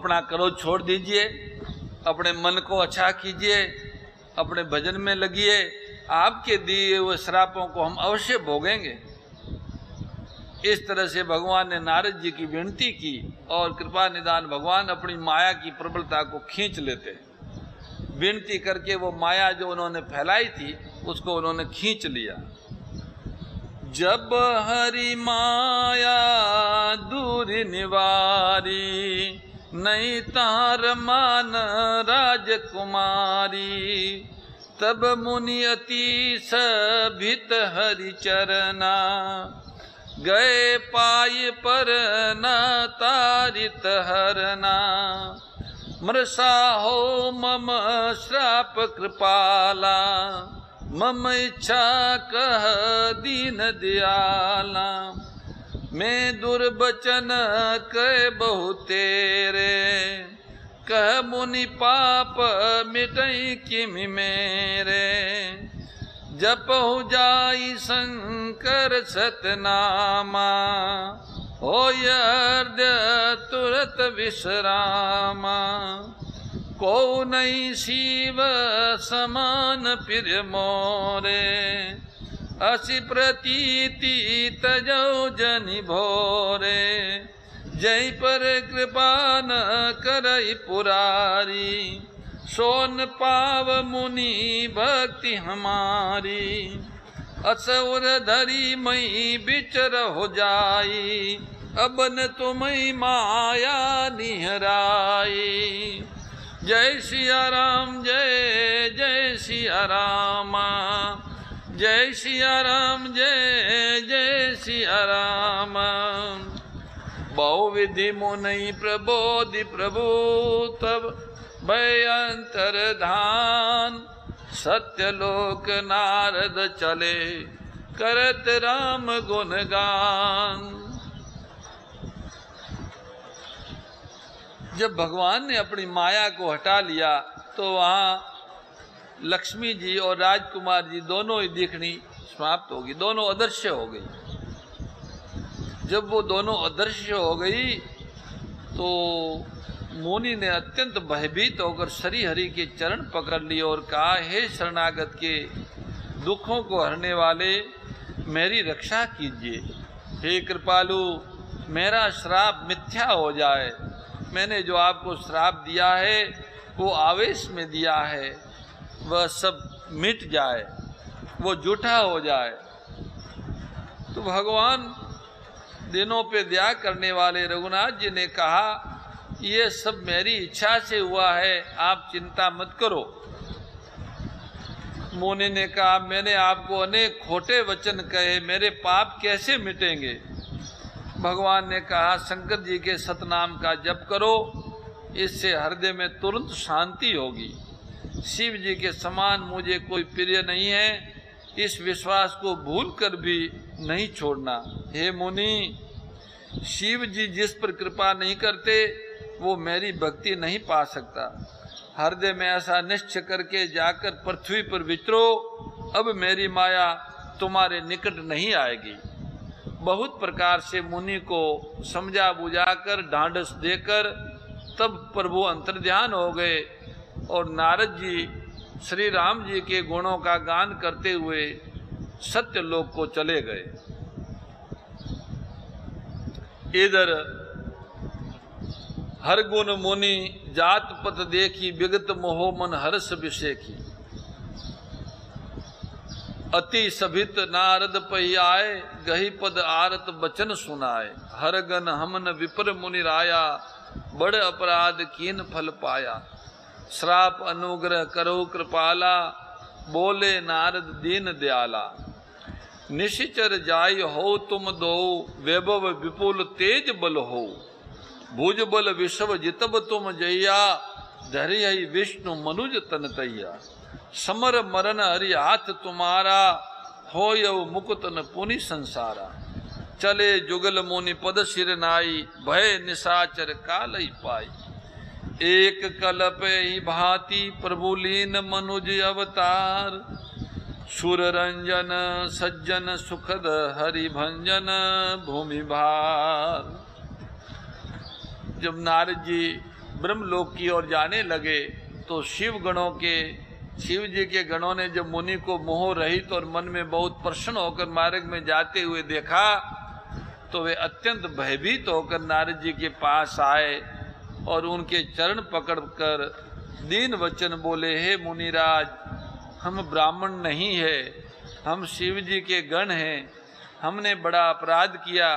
अपना क्रोध छोड़ दीजिए, अपने मन को अच्छा कीजिए, अपने भजन में लगिए, आपके दिए हुए श्रापों को हम अवश्य भोगेंगे। इस तरह से भगवान ने नारद जी की विनती की और कृपा निदान भगवान अपनी माया की प्रबलता को खींच लेते। विनती करके वो माया जो उन्होंने फैलाई थी उसको उन्होंने खींच लिया। जब हरि माया दूर निवारी, नहीं तार मान राजकुमारी। तब मुनि अति सभित हरि चरना, गए पाय पर न तारित हरना। मृषा हो मम श्राप कृपाला, मम इच्छा कह दीन दयाला। मैं दुर्बचन कह बहु तेरे, कह मुनि पाप मिटई किमि मेरे। जपहु जाई शंकर सतनामा, होय हृदय तुरत विश्रामा। को नहीं शिव समान प्रिय मोरे, असि प्रतीति तजौ जनि भोरे। जय पर कृपा न करई पुरारी, सोन पाव मुनि भक्ति हमारी। असुर धरी मई बिचर हो जाई, अब न तुम्हें माया निहराई। जय सिया राम जय जय सिया राम, जय सिया राम जय जय सिया राम। बहुविधि मुनि प्रबोधि प्रभु, तब भय अंतर्धान। सत्यलोक नारद चले, करत राम गुणगान। जब भगवान ने अपनी माया को हटा लिया तो वहाँ लक्ष्मी जी और राजकुमार जी दोनों ही दिखनी समाप्त होगी, दोनों अदृश्य हो गई। जब वो दोनों अदृश्य हो गई तो मुनि ने अत्यंत भयभीत होकर श्री हरि के चरण पकड़ लिए और कहा, हे शरणागत के दुखों को हरने वाले, मेरी रक्षा कीजिए। हे कृपालु, मेरा श्राप मिथ्या हो जाए। मैंने जो आपको श्राप दिया है वो आवेश में दिया है, वह सब मिट जाए, वो झूठा हो जाए। तो भगवान दिनों पे दया करने वाले रघुनाथ जी ने कहा, ये सब मेरी इच्छा से हुआ है, आप चिंता मत करो। मुनि ने कहा, मैंने आपको अनेक खोटे वचन कहे, मेरे पाप कैसे मिटेंगे? भगवान ने कहा, शंकर जी के सतनाम का जप करो, इससे हृदय में तुरंत शांति होगी। शिव जी के समान मुझे कोई प्रिय नहीं है, इस विश्वास को भूल कर भी नहीं छोड़ना। हे मुनि, शिव जी जिस पर कृपा नहीं करते वो मेरी भक्ति नहीं पा सकता। हृदय में ऐसा निश्चय करके जाकर पृथ्वी पर विचरो, अब मेरी माया तुम्हारे निकट नहीं आएगी। बहुत प्रकार से मुनि को समझा बुझाकर ढांढस देकर तब प्रभु अंतर्ध्यान हो गए और नारद जी श्री राम जी के गुणों का गान करते हुए सत्यलोक को चले गए। इधर हर गुण मुनि जात पत देखी, विगत मोह मन हर्ष विषेखी। अति सभित नारद पही आए, गही पद आरत बचन सुनाए। हर गन हमन विपर मुनि राया, बड़ अपराध कीन फल पाया। श्राप अनुग्रह करो कृपाला, बोले नारद दीन दयाला। निशिचर जाय हो तुम दो, वैभव विपुल तेज बल हो। भुज बल विश्व जितब तुम जैया, धरि हई विष्णु मनुज तन तैया। समर मरण हरि हाथ तुम्हारा, हो यव मुकुत न पुनि संसारा। चले जुगल मुनि पद सिर नाई, भय निशाचर काल ही पाई। एक कल्प ही भांति प्रभु लीन मनुज अवतार। सुर रंजन सज्जन सुखद हरि भंजन भूमि भार। जब नारद जी ब्रह्मलोक की ओर जाने लगे तो शिव जी के गणों ने जब मुनि को मोह रहित और मन में बहुत प्रसन्न होकर मार्ग में जाते हुए देखा तो वे अत्यंत भयभीत होकर नारद जी के पास आए और उनके चरण पकड़कर दीन वचन बोले, हे मुनिराज, हम ब्राह्मण नहीं है, हम शिव जी के गण हैं। हमने बड़ा अपराध किया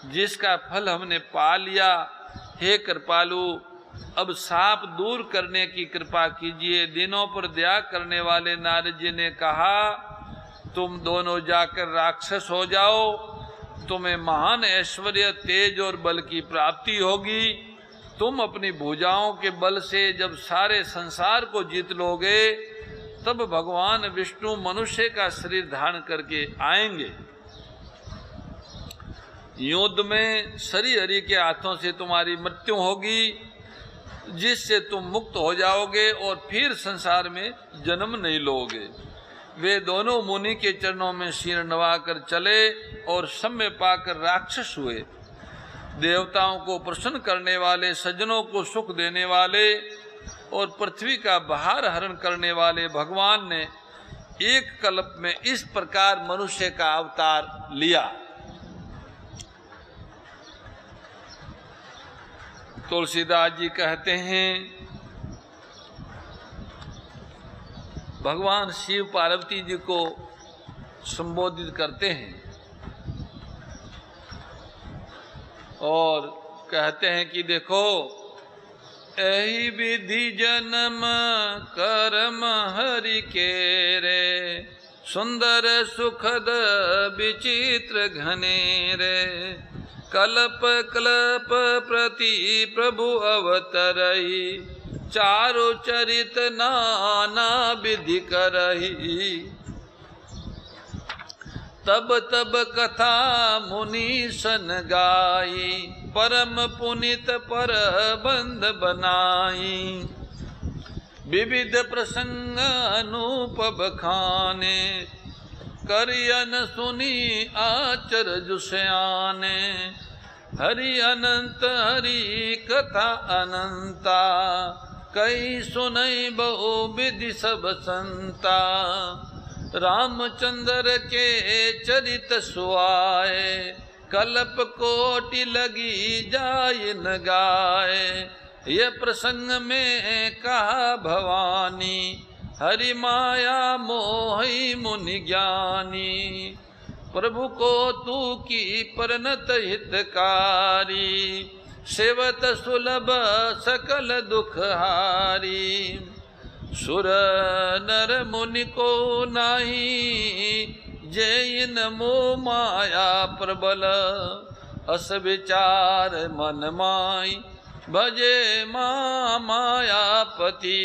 जिसका फल हमने पा लिया। हे कृपालु, अब साप दूर करने की कृपा कीजिए। दिनों पर दया करने वाले नारद जी ने कहा, तुम दोनों जाकर राक्षस हो जाओ, तुम्हें महान ऐश्वर्य, तेज और बल की प्राप्ति होगी। तुम अपनी भुजाओं के बल से जब सारे संसार को जीत लोगे तब भगवान विष्णु मनुष्य का शरीर धारण करके आएंगे। युद्ध में श्री हरि के हाथों से तुम्हारी मृत्यु होगी, जिससे तुम मुक्त हो जाओगे और फिर संसार में जन्म नहीं लोगे। वे दोनों मुनि के चरणों में सिर नवाकर चले और सम्य पाकर राक्षस हुए। देवताओं को प्रसन्न करने वाले, सज्जनों को सुख देने वाले और पृथ्वी का भार हरण करने वाले भगवान ने एक कल्प में इस प्रकार मनुष्य का अवतार लिया। तुलसीदास जी कहते हैं, भगवान शिव पार्वती जी को संबोधित करते हैं और कहते हैं कि देखो, एहि विधि जन्म कर्म हरि के रे, सुंदर सुखद विचित्र घने रे, कल्प कल्प प्रति प्रभु अवतरहि, चारु चरित नाना विधि करहि। तब तब कथा मुनि सन गाई, परम पुनित पर बंध बनाई। विविध प्रसंग अनूप बखाने, करियन सुनी आचर्य सयाने। हरि अनंत हरि कथा अनंता, कई सुनई बहु विधि सब संता। रामचंद्र के चरित सुआए, कल्प कोटि लगी जाय न गाए। ये प्रसंग में कहा भवानी, हरि माया मोहि मुनि ज्ञानी। प्रभु को तू की परनत हितकारी, सेवत सुलभ सकल दुख हारी। सुर नर मुनि को नाही, जैन मोह माया प्रबल। अस विचार मन माई, भजे मायापति।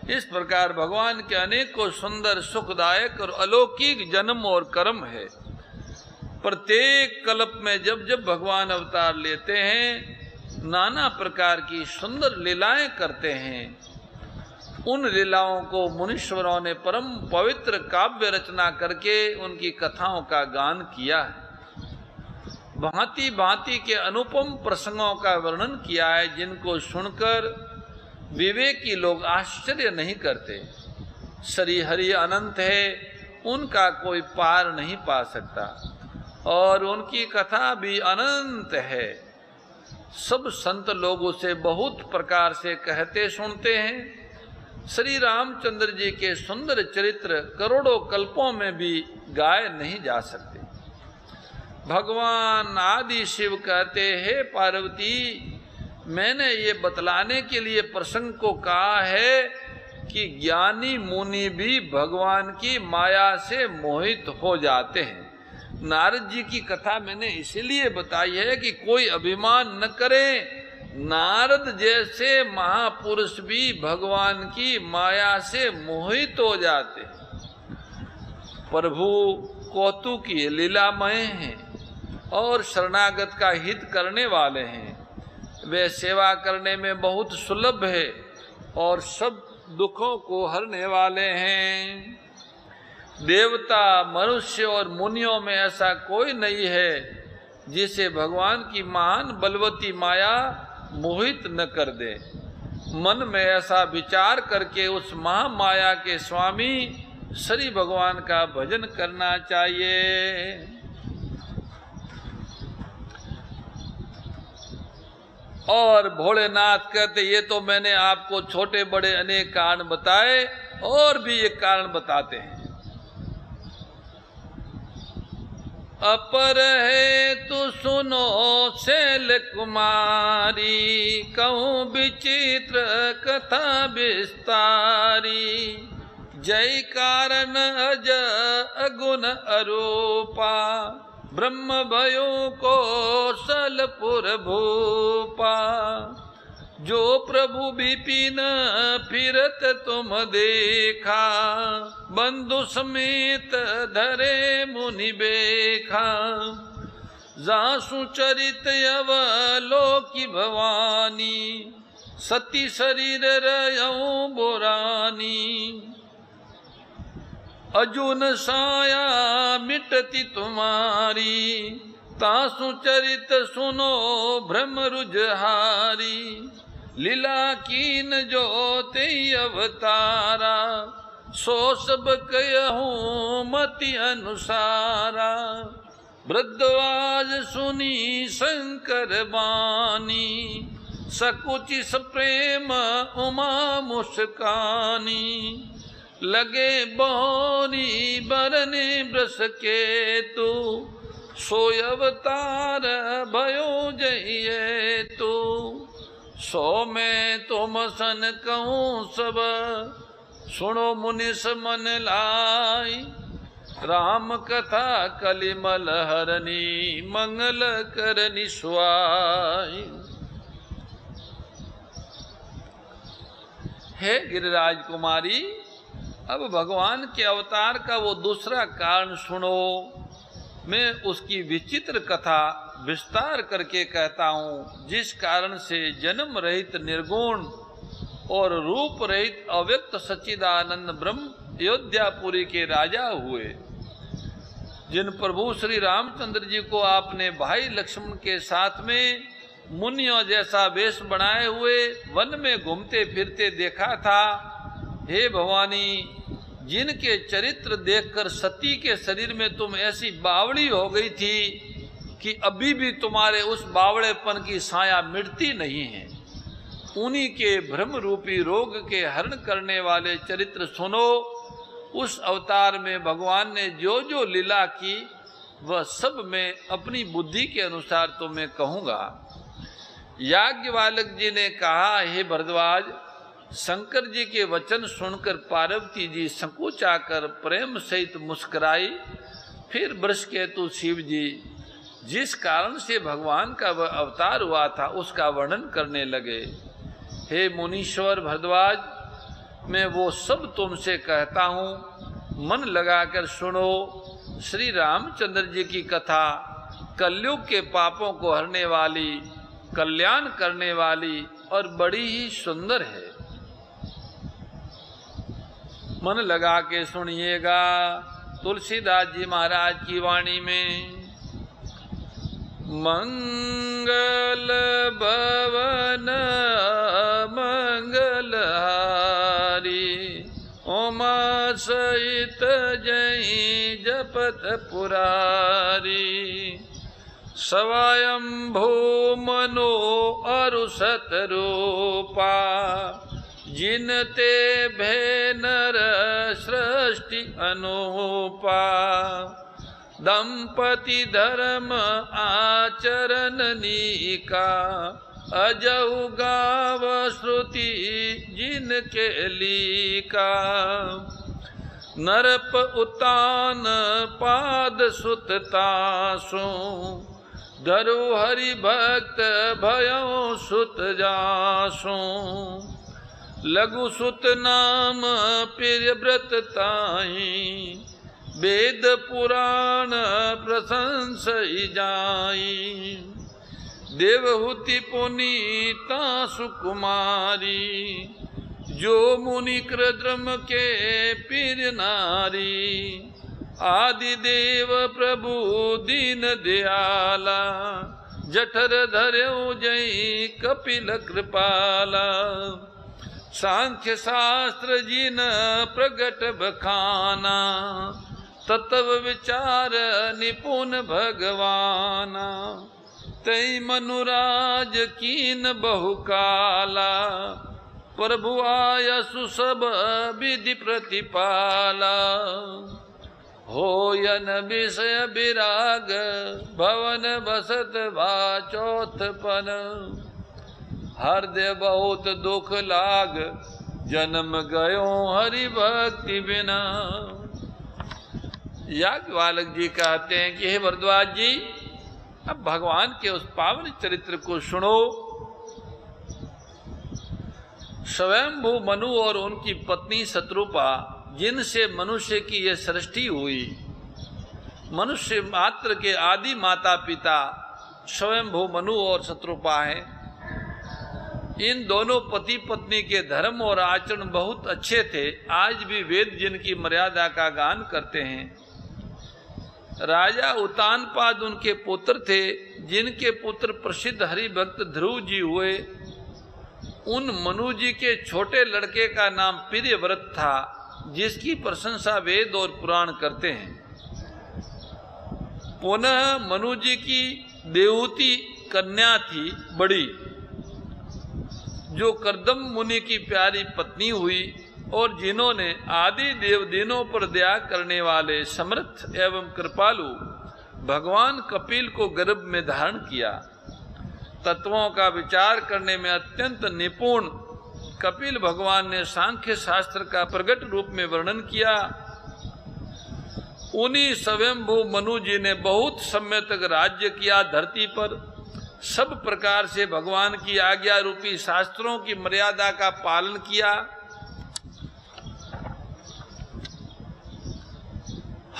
इस प्रकार भगवान के अनेकों सुंदर, सुखदायक और अलौकिक जन्म और कर्म है। प्रत्येक कल्प में जब जब भगवान अवतार लेते हैं, नाना प्रकार की सुंदर लीलाएं करते हैं। उन लीलाओं को मुनीश्वरों ने परम पवित्र काव्य रचना करके उनकी कथाओं का गान किया है। भांति भांति के अनुपम प्रसंगों का वर्णन किया है, जिनको सुनकर विवेकी लोग आश्चर्य नहीं करते। श्री हरि अनंत है, उनका कोई पार नहीं पा सकता, और उनकी कथा भी अनंत है। सब संत लोग उसे बहुत प्रकार से कहते सुनते हैं। श्री रामचंद्र जी के सुंदर चरित्र करोड़ों कल्पों में भी गाए नहीं जा सकते। भगवान आदि शिव कहते, हे पार्वती, मैंने ये बतलाने के लिए प्रसंग को कहा है कि ज्ञानी मुनि भी भगवान की माया से मोहित हो जाते हैं। नारद जी की कथा मैंने इसीलिए बताई है कि कोई अभिमान न करे। नारद जैसे महापुरुष भी भगवान की माया से मोहित हो जाते हैं। प्रभु कौतुकी लीलामय हैं और शरणागत का हित करने वाले हैं। वे सेवा करने में बहुत सुलभ है और सब दुखों को हरने वाले हैं। देवता, मनुष्य और मुनियों में ऐसा कोई नहीं है जिसे भगवान की महान बलवती माया मोहित न कर दे। मन में ऐसा विचार करके उस महामाया के स्वामी श्री भगवान का भजन करना चाहिए। और भोलेनाथ कहते, ये तो मैंने आपको छोटे बड़े अनेक कारण बताए, और भी एक कारण बताते हैं। अपर है तू सुनो शैल कुमारी, कहूँ विचित्र कथा विस्तारी। जय कारण अज अगुण अरूपा, ब्रह्म भयो कौशलपुर भूपा। जो प्रभु विपिन फिरत तुम देखा, बंधु समेत धरे मुनि बेखा। जासु चरित अवलोकी भवानी, सती शरीर रयऊ बुरानी। अजुन साया मिटती तुम्हारी, तासु चरित सुनो भ्रम रुजहारी। लीला कीन जो ते अवतारा, सो सब कहूँ मति अनुसारा। वृद्धवाज सुनी शंकर बानी, सकुचि प्रेम उमा मुस्कानी। लगे बहोरी बरने ब्रस के तू, सोय अवतार भयो जइए तू। सो मैं तुम सन कहूँ सब, सुनो मुनिस मन लाई। राम कथा कलिमल हरनी, मंगल करनी सुआई। हे गिरिराज कुमारी, अब भगवान के अवतार का वो दूसरा कारण सुनो। मैं उसकी विचित्र कथा विस्तार करके कहता हूँ, जिस कारण से जन्म रहित निर्गुण और रूप रहित अव्यक्त सच्चिदानंद ब्रह्म अयोध्यापुरी के राजा हुए। जिन प्रभु श्री रामचंद्र जी को आपने भाई लक्ष्मण के साथ में मुनियों जैसा वेश बनाए हुए वन में घूमते फिरते देखा था, हे भवानी, जिनके चरित्र देखकर सती के शरीर में तुम ऐसी बावड़ी हो गई थी कि अभी भी तुम्हारे उस बावड़ेपन की साया मिटती नहीं है, उन्हीं के भ्रम रूपी रोग के हरण करने वाले चरित्र सुनो। उस अवतार में भगवान ने जो जो लीला की, वह सब मैं अपनी बुद्धि के अनुसार तुम्हें कहूँगा। याज्ञवल्क्य जी ने कहा, हे भरद्वाज, शंकर जी के वचन सुनकर पार्वती जी संकोचाकर प्रेम सहित मुस्कुराई। फिर वृषकेतु शिव जी जिस कारण से भगवान का वह अवतार हुआ था उसका वर्णन करने लगे। हे मुनीश्वर भरद्वाज, मैं वो सब तुमसे कहता हूँ, मन लगाकर सुनो। श्री रामचंद्र जी की कथा कलयुग के पापों को हरने वाली, कल्याण करने वाली और बड़ी ही सुंदर है। मन लगा के सुनिएगा। तुलसीदास जी महाराज की वाणी में, मंगल भवन मंगलहारी, उमा सहित जय जपत पुरारी। स्वयंभू मनो अरु सतरूपा, जिनते भेनर सृष्टि अनुपा। दंपति धर्म आचरण नीका, अजहु गाव श्रुति जिनके लीका। नरप उतान पाद सुततासु, धरु हरि भक्त भयो सुत जासु। लघु सुत नाम प्रिय व्रत ताई, वेद पुराण प्रशंसई जाई। देवहूति पुनीता सुकुमारी, जो मुनि कृद्रम के प्रिय नारी। आदिदेव प्रभु दीन दयाला, जठर धर्यो जय कपिल कृपाला। सांख्य शास्त्र जिन प्रगट बखाना, तत्व विचार निपुण भगवाना। तै मनुराज कीन बहुकाला, प्रभु आयसु सब विधि प्रतिपाला। होयन विषय विराग, भवन बसत वाचोत्पन। हृदय बहुत दुख लाग, जन्म गयो हरि भक्ति बिना। याज्ञवल्क्य जी कहते हैं कि हे भरद्वाज जी, अब भगवान के उस पावन चरित्र को सुनो। स्वयंभू मनु और उनकी पत्नी शत्रुपा, जिनसे मनुष्य की यह सृष्टि हुई, मनुष्य मात्र के आदि माता पिता स्वयंभू मनु और शत्रुपा हैं। इन दोनों पति पत्नी के धर्म और आचरण बहुत अच्छे थे। आज भी वेद जिनकी मर्यादा का गान करते हैं। राजा उत्तानपाद उनके पुत्र थे, जिनके पुत्र प्रसिद्ध हरिभक्त ध्रुव जी हुए। उन मनु जी के छोटे लड़के का नाम प्रियव्रत था, जिसकी प्रशंसा वेद और पुराण करते हैं। पुनः मनु जी की देवहूति कन्या थी बड़ी, जो कर्दम मुनि की प्यारी पत्नी हुई और जिन्होंने आदि देव दिनों पर दया करने वाले समर्थ एवं कृपालु भगवान कपिल को गर्भ में धारण किया। तत्वों का विचार करने में अत्यंत निपुण कपिल भगवान ने सांख्य शास्त्र का प्रगट रूप में वर्णन किया। उन्हीं स्वयंभू मनु जी ने बहुत समय तक राज्य किया धरती पर। सब प्रकार से भगवान की आज्ञा रूपी शास्त्रों की मर्यादा का पालन किया।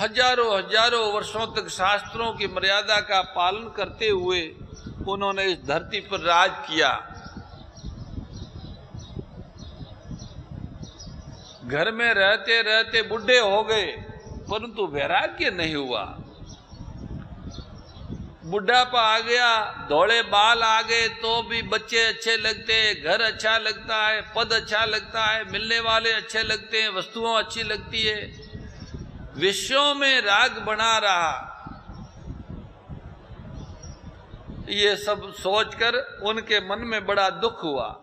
हजारों हजारों वर्षों तक शास्त्रों की मर्यादा का पालन करते हुए उन्होंने इस धरती पर राज किया। घर में रहते रहते बुढ़े हो गए, परंतु वैराग्य नहीं हुआ। बुढ़ापा आ गया, धौले बाल आ गए तो भी बच्चे अच्छे लगते हैं, घर अच्छा लगता है, पद अच्छा लगता है, मिलने वाले अच्छे लगते हैं, वस्तुओं अच्छी लगती है। विषयों में राग बना रहा। ये सब सोचकर उनके मन में बड़ा दुख हुआ।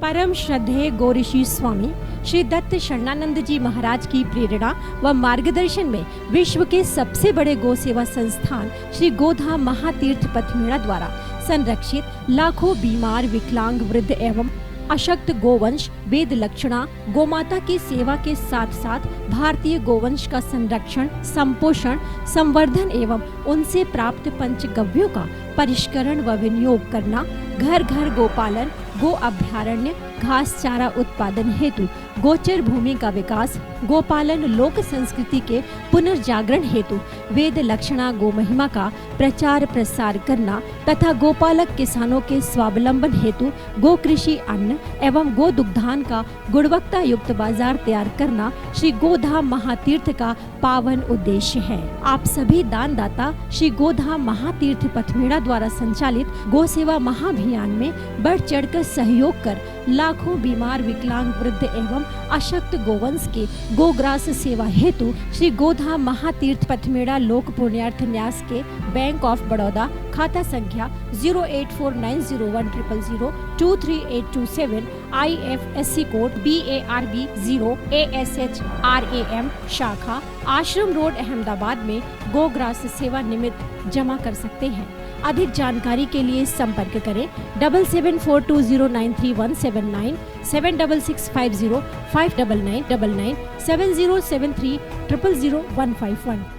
परम श्रद्धेय गौरीशी स्वामी श्री दत्त शरणानंद जी महाराज की प्रेरणा व मार्गदर्शन में विश्व के सबसे बड़े गौ सेवा संस्थान श्री गोधाम महातीर्थ पथमेड़ा द्वारा संरक्षित लाखों बीमार, विकलांग, वृद्ध एवं अशक्त गोवंश वेद लक्षणा गोमाता की सेवा के साथ साथ भारतीय गोवंश का संरक्षण, संपोषण, संवर्धन एवं उनसे प्राप्त पंचगव्यों का परिष्करण व विनियोग करना, घर घर गोपालन, गो अभ्यारण्य, घास चारा उत्पादन हेतु गोचर भूमि का विकास, गोपालन लोक संस्कृति के पुनर्जागरण हेतु वेद लक्षणा गो महिमा का प्रचार प्रसार करना तथा गोपालक किसानों के स्वावलंबन हेतु गो कृषि अन्न एवं गो दुग्धान का गुणवत्ता युक्त बाजार तैयार करना श्री गोधाम महातीर्थ का पावन उद्देश्य है। आप सभी दानदाता श्री गोधाम महातीर्थ पथमेड़ा द्वारा संचालित गो सेवा महाअभियान में बढ़ चढ़कर सहयोग कर लाखों बीमार, विकलांग, वृद्ध एवं अशक्त गोवंश के गोग्रास सेवा हेतु श्री गोधाम महातीर्थ पथमेड़ा लोक पुण्यार्थ न्यास के बैंक ऑफ बड़ौदा खाता संख्या 084901000238827 IFSC कोड BARB 0 ASHRAM शाखा आश्रम रोड अहमदाबाद में गोग्रास सेवा निमित्त जमा कर सकते हैं। अधिक जानकारी के लिए संपर्क करें 7742093179 7665059999 7073000151।